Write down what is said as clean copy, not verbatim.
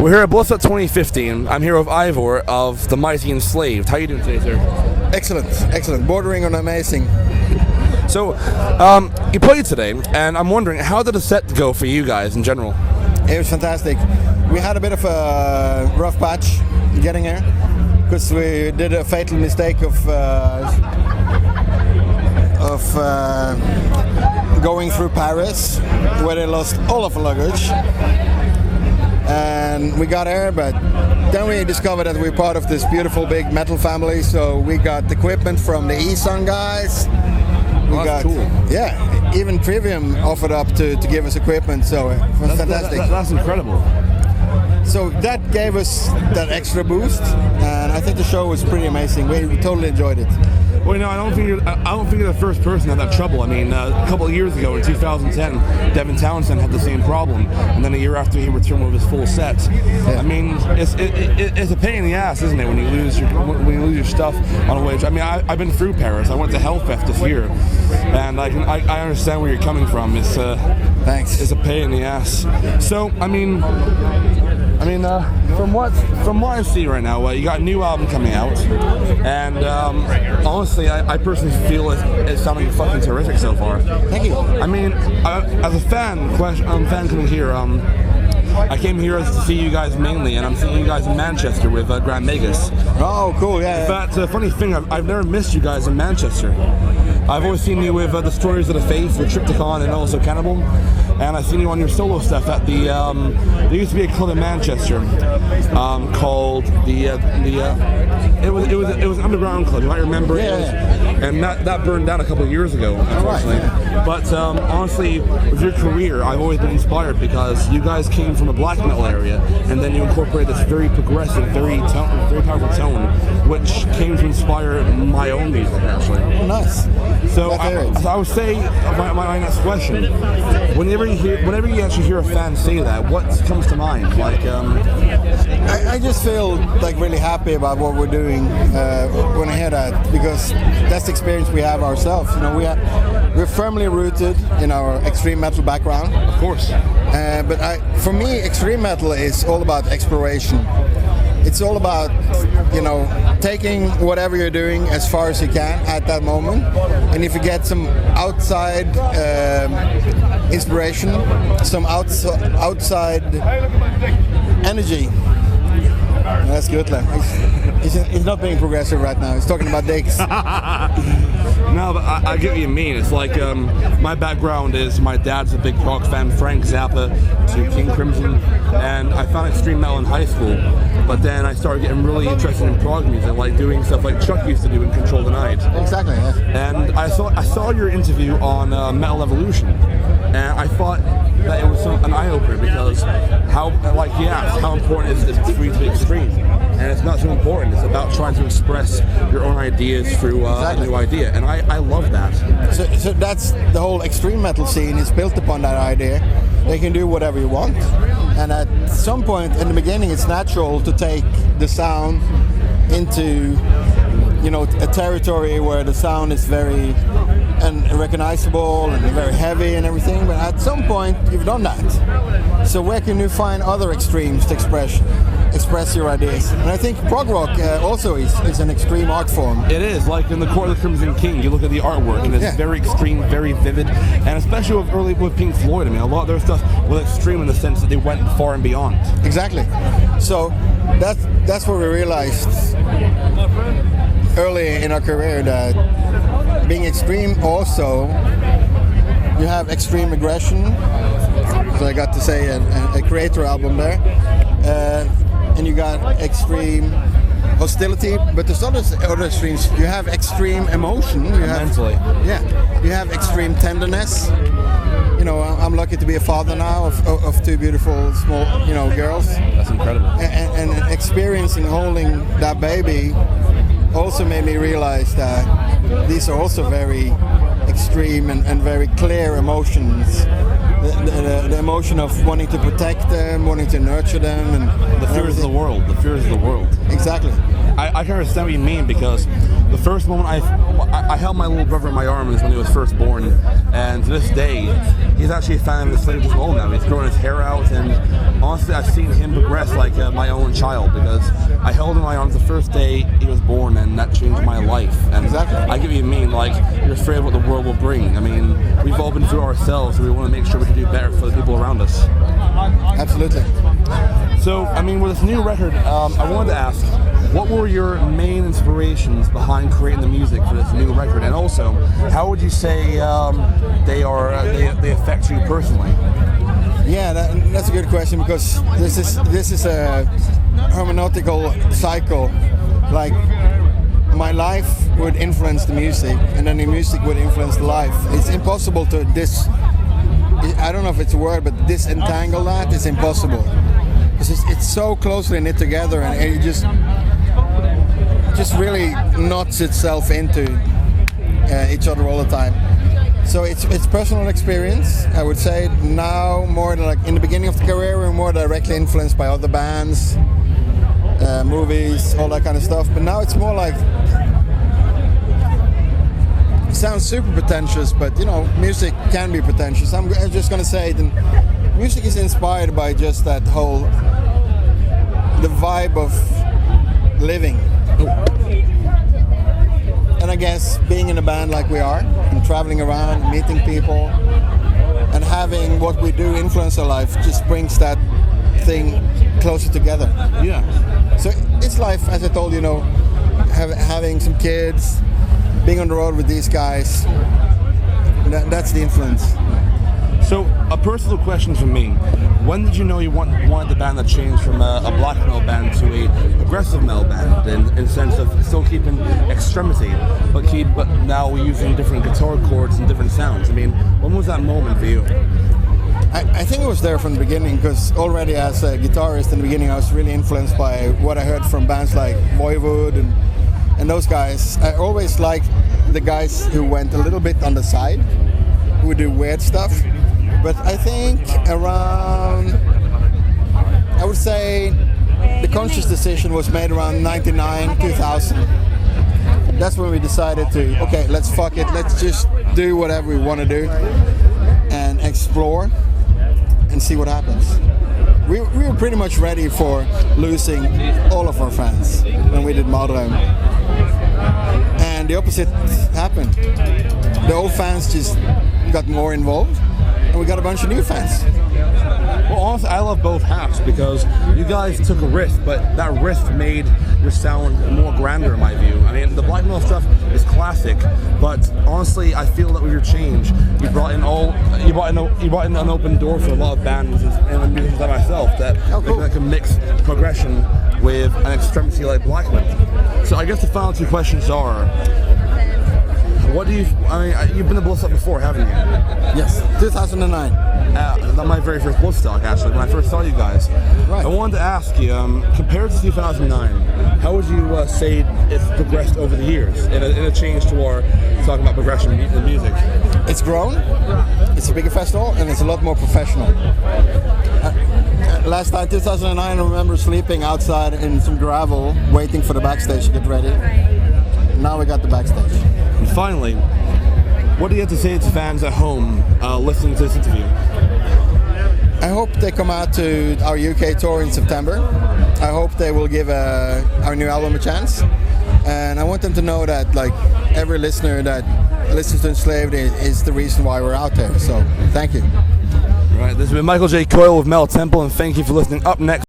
We're here at Bloodstock 2015. I'm here with Ivor of the Mighty Enslaved. How are you doing today, sir? Excellent. Bordering on amazing. So, you played today, and I'm wondering, how did the set go for you guys in general? It was fantastic. We had a bit of a rough patch getting here, because we did a fatal mistake of going through Paris, where they lost all of our luggage. And we got here, but then we discovered that we're part of this beautiful big metal family, so we got equipment from the E-Sun guys. That's cool. Yeah, even Trivium offered up to give us equipment, so it was fantastic. That's incredible. So that gave us that extra boost, and I think the show was pretty amazing. We totally enjoyed it. Well, I don't think you're the first person to have that trouble. I mean, a couple of years ago in 2010, Devin Townsend had the same problem, and then a year after he returned with his full set. Yeah. I mean, it's a pain in the ass, isn't it, when you lose your stuff on a wage? I mean, I've been through Paris. I went to Hellfest this year, and I understand where you're coming from. It's thanks. It's a pain in the ass. So I mean, from what I see right now, you got a new album coming out, and honestly, I personally feel it's sounding fucking terrific so far. Thank you. I mean, as a fan coming here, I came here to see you guys mainly, and I'm seeing you guys in Manchester with Grand Magus. Oh, cool, yeah. But funny thing, I've never missed you guys in Manchester. I've always seen you with the Stories of the Faith, with Triptychon, and also Cannibal. And I've seen you on your solo stuff at the. There used to be a club in Manchester called it was an underground club. You might remember it. Yeah. And that burned down a couple of years ago, unfortunately. Right. But honestly, with your career, I've always been inspired because you guys came from a black metal area, and then you incorporated this very progressive, very powerful tone, which came to inspire my own music, actually. Nice. So I would say my next question: whenever you actually hear a fan say that, what comes to mind? Like, I just feel like really happy about what we're doing when I hear that, because that's the experience we have ourselves. We're firmly rooted in our extreme metal background, of course. But for me, extreme metal is all about exploration. It's all about, taking whatever you're doing as far as you can at that moment. And if you get some outside inspiration, some outside energy, that's good. He's not being progressive right now. He's talking about dicks. No, but I get what you mean. It's like my background is my dad's a big Prog fan, Frank Zappa to King Crimson, and I found extreme metal in high school. But then I started getting really interested in prog music, like doing stuff like Chuck used to do in Control the Night. Exactly. Yeah. And I saw your interview on Metal Evolution, and I thought that it was an eye-opener, because how important is it for you to be extreme? And it's not so important. It's about trying to express your own ideas through a new idea, and I love that. So that's the whole extreme metal scene is built upon that idea. They can do whatever you want, and at some point in the beginning, it's natural to take the sound into a territory where the sound is very unrecognizable and very heavy and everything. But at some point, you've done that. So where can you find other extremes to express your ideas? And I think prog rock also is an extreme art form. It is, like in the Court of the Crimson King, you look at the artwork, and it's very extreme, very vivid, and especially with Pink Floyd, I mean, a lot of their stuff was extreme in the sense that they went far and beyond. Exactly. So that's what we realized early in our career, that being extreme also, you have extreme aggression. So I got to say a creator album there. And you got extreme hostility, but there's other extremes. You have extreme emotion. You have mentally. Yeah. You have extreme tenderness. I'm lucky to be a father now of two beautiful small, girls. That's incredible. And experiencing holding that baby also made me realize that these are also very extreme and very clear emotions. The emotion of wanting to protect them, wanting to nurture them, and the fears of the world. The fears of the world. Exactly. I can understand what you mean, because the first moment I held my little brother in my arms when he was first born, and to this day he's actually a fan of Enslaved as well now. He's growing his hair out, and honestly, I've seen him progress like my own child, because I held him in my arms the first day he was born, and that changed my life. And exactly. I get what you mean, like, you're afraid of what the world will bring. I mean, we've all been through ourselves, and we want to make sure we can do better for the people around us. Absolutely. So, I mean, with this new record, I wanted to ask, what were your main inspirations behind creating the music for this new record? And also, how would you say they affect you personally? Yeah, that's a good question, because this is a hermeneutical cycle. Like, my life would influence the music, and then the music would influence the life. It's impossible to I don't know if it's a word, but disentangle that is impossible, because it's so closely knit together, and it just really knots itself into each other all the time. So it's personal experience. I would say now more like in the beginning of the career, we're more directly influenced by other bands, movies, all that kind of stuff. But now it's more like, it sounds super pretentious, but you know, music can be pretentious. I'm just gonna say that music is inspired by just that whole, the vibe of living. And I guess being in a band like we are, and traveling around, meeting people, and having what we do influence our life just brings that thing closer together. Yeah. So it's life, as I told you, having some kids, being on the road with these guys, that's the influence. So, a personal question from me. When did you know you wanted the band to change from a black metal band to a aggressive metal band, in the sense of still keeping extremity, but now we're using different guitar chords and different sounds? I mean, when was that moment for you? I think it was there from the beginning, because already as a guitarist in the beginning I was really influenced by what I heard from bands like Voivod and those guys. I always liked the guys who went a little bit on the side, who would do weird stuff. But I think around, I would say the conscious decision was made around 99, 2000. That's when we decided to, okay, let's fuck it, let's just do whatever we want to do and explore and see what happens. We were pretty much ready for losing all of our fans when we did Mardröm. And the opposite happened. The old fans just got more involved, and we got a bunch of new fans. Well, honestly, I love both halves, because you guys took a risk, but that risk made your sound more grander, in my view. I mean, the black metal stuff is classic, but honestly, I feel that with your change, you brought in an open door for a lot of bands and musicians like myself that can mix progression with an extremity like black metal. So I guess the final two questions are: what do you? I mean, you've been to Bloodstock before, haven't you? Yes, 2009. That's my very first Bloodstock, actually, when I first saw you guys. Right. I wanted to ask you, compared to 2009, how would you say it's progressed over the years in a change to our talking about progression in music? It's grown, it's a bigger festival, and it's a lot more professional. Last time, 2009, I remember sleeping outside in some gravel, waiting for the backstage to get ready. Now we got the backstage. And finally, what do you have to say to fans at home listening to this interview? I hope they come out to our UK tour in September. I hope they will give our new album a chance. And I want them to know that, like, every listener that listens to Enslaved is the reason why we're out there. So, thank you. All right, this has been Michael J. Coyle with Metal Temple, and thank you for listening. Up next.